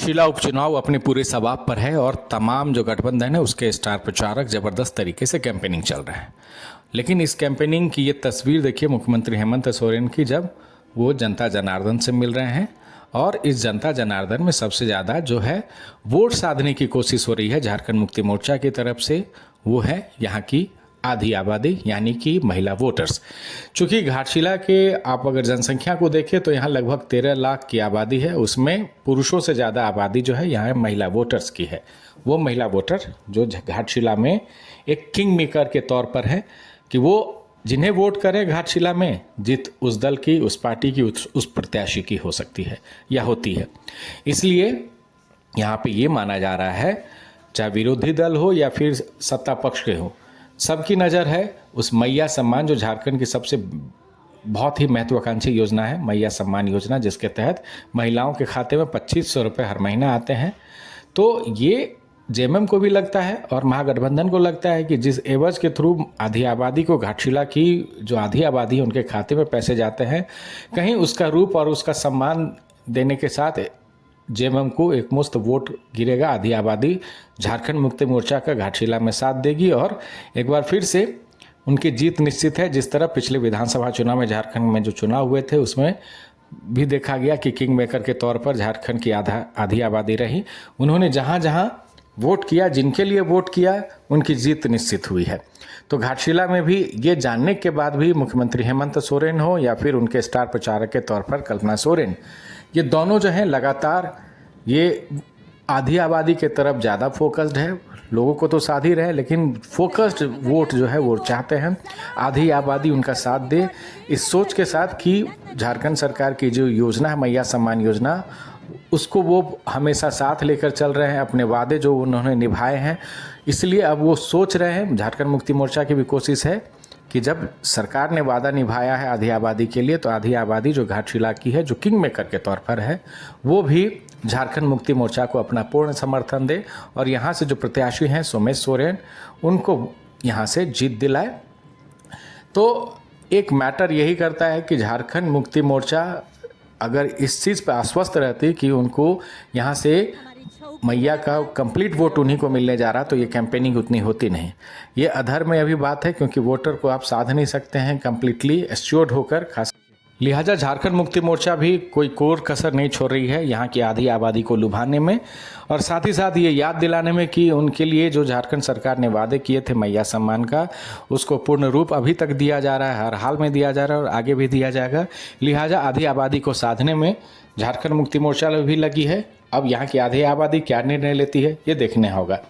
घाटशिला उपचुनाव अपने पूरे सवाब पर है और तमाम जो गठबंधन है उसके स्टार प्रचारक जबरदस्त तरीके से कैंपेनिंग चल रहे हैं। लेकिन इस कैंपेनिंग की ये तस्वीर देखिए मुख्यमंत्री हेमंत सोरेन की, जब वो जनता जनार्दन से मिल रहे हैं और इस जनता जनार्दन में सबसे ज़्यादा जो है वोट साधने की कोशिश हो रही है झारखंड मुक्ति मोर्चा की तरफ से, वो है यहाँ की आधी आबादी यानी कि महिला वोटर्स। चूँकि घाटशिला के आप अगर जनसंख्या को देखें तो यहाँ लगभग 13 लाख की आबादी है, उसमें पुरुषों से ज़्यादा आबादी जो है यहाँ महिला वोटर्स की है। वो महिला वोटर जो घाटशिला में एक किंग मेकर के तौर पर है कि वो जिन्हें वोट करें घाटशिला में, जीत उस दल की, उस पार्टी की, उस प्रत्याशी की हो सकती है या होती है। इसलिए यहाँ पे ये माना जा रहा है, चाहे विरोधी दल हो या फिर सत्ता पक्ष के हो, सबकी नज़र है उस मैया सम्मान, जो झारखंड की सबसे बहुत ही महत्वाकांक्षी योजना है, मैया सम्मान योजना, जिसके तहत महिलाओं के खाते में 2500 रुपये हर महीना आते हैं। तो ये जेएमएम को भी लगता है और महागठबंधन को लगता है कि जिस एवज के थ्रू आधी आबादी को, घाटशिला की जो आधी आबादी है उनके खाते में पैसे जाते हैं, कहीं उसका रूप और उसका सम्मान देने के साथ जेएमएम को एक मुश्त वोट गिरेगा। आधी आबादी झारखंड मुक्ति मोर्चा का घाटशिला में साथ देगी और एक बार फिर से उनकी जीत निश्चित है। जिस तरह पिछले विधानसभा चुनाव में झारखंड में जो चुनाव हुए थे उसमें भी देखा गया कि किंग मेकर के तौर पर झारखंड की आधी आबादी रही। उन्होंने जहाँ जहाँ वोट किया, जिनके लिए वोट किया, उनकी जीत निश्चित हुई है। तो घाटशिला में भी ये जानने के बाद भी मुख्यमंत्री हेमंत सोरेन हो या फिर उनके स्टार प्रचारक के तौर पर कल्पना सोरेन, ये दोनों जो हैं लगातार ये आधी आबादी के तरफ ज़्यादा फोकस्ड है। लोगों को तो साध ही रहे, लेकिन फोकस्ड वोट जो है वो चाहते हैं आधी आबादी उनका साथ दे, इस सोच के साथ कि झारखंड सरकार की जो योजना है मैया सम्मान योजना, उसको वो हमेशा साथ लेकर चल रहे हैं। अपने वादे जो उन्होंने निभाए हैं, इसलिए अब वो सोच रहे हैं, झारखंड मुक्ति मोर्चा की भी कोशिश है कि जब सरकार ने वादा निभाया है आधी आबादी के लिए, तो आधी आबादी जो घाटशिला की है, जो किंग मेकर के तौर पर है, वो भी झारखंड मुक्ति मोर्चा को अपना पूर्ण समर्थन दे और यहाँ से जो प्रत्याशी हैं सोमेश सोरेन, उनको यहाँ से जीत दिलाए। तो एक मैटर यही करता है कि झारखंड मुक्ति मोर्चा अगर इस चीज़ पर आश्वस्त रहती कि उनको यहाँ से मैया का कंप्लीट वोट उन्हीं को मिलने जा रहा, तो ये कैंपेनिंग उतनी होती नहीं। ये अधर में अभी बात है, क्योंकि वोटर को आप साध नहीं सकते हैं कंप्लीटली एश्योर्ड होकर, खास लिहाजा झारखंड मुक्ति मोर्चा भी कोई कोर कसर नहीं छोड़ रही है यहाँ की आधी आबादी को लुभाने में और साथ ही साथ ये याद दिलाने में कि उनके लिए जो झारखंड सरकार ने वादे किए थे मैया सम्मान का, उसको पूर्ण रूप अभी तक दिया जा रहा है, हर हाल में दिया जा रहा है और आगे भी दिया जाएगा। लिहाजा आधी आबादी को साधने में झारखंड मुक्ति मोर्चा भी लगी है। अब यहाँ की आधी आबादी क्या निर्णय लेती है, ये देखने होगा।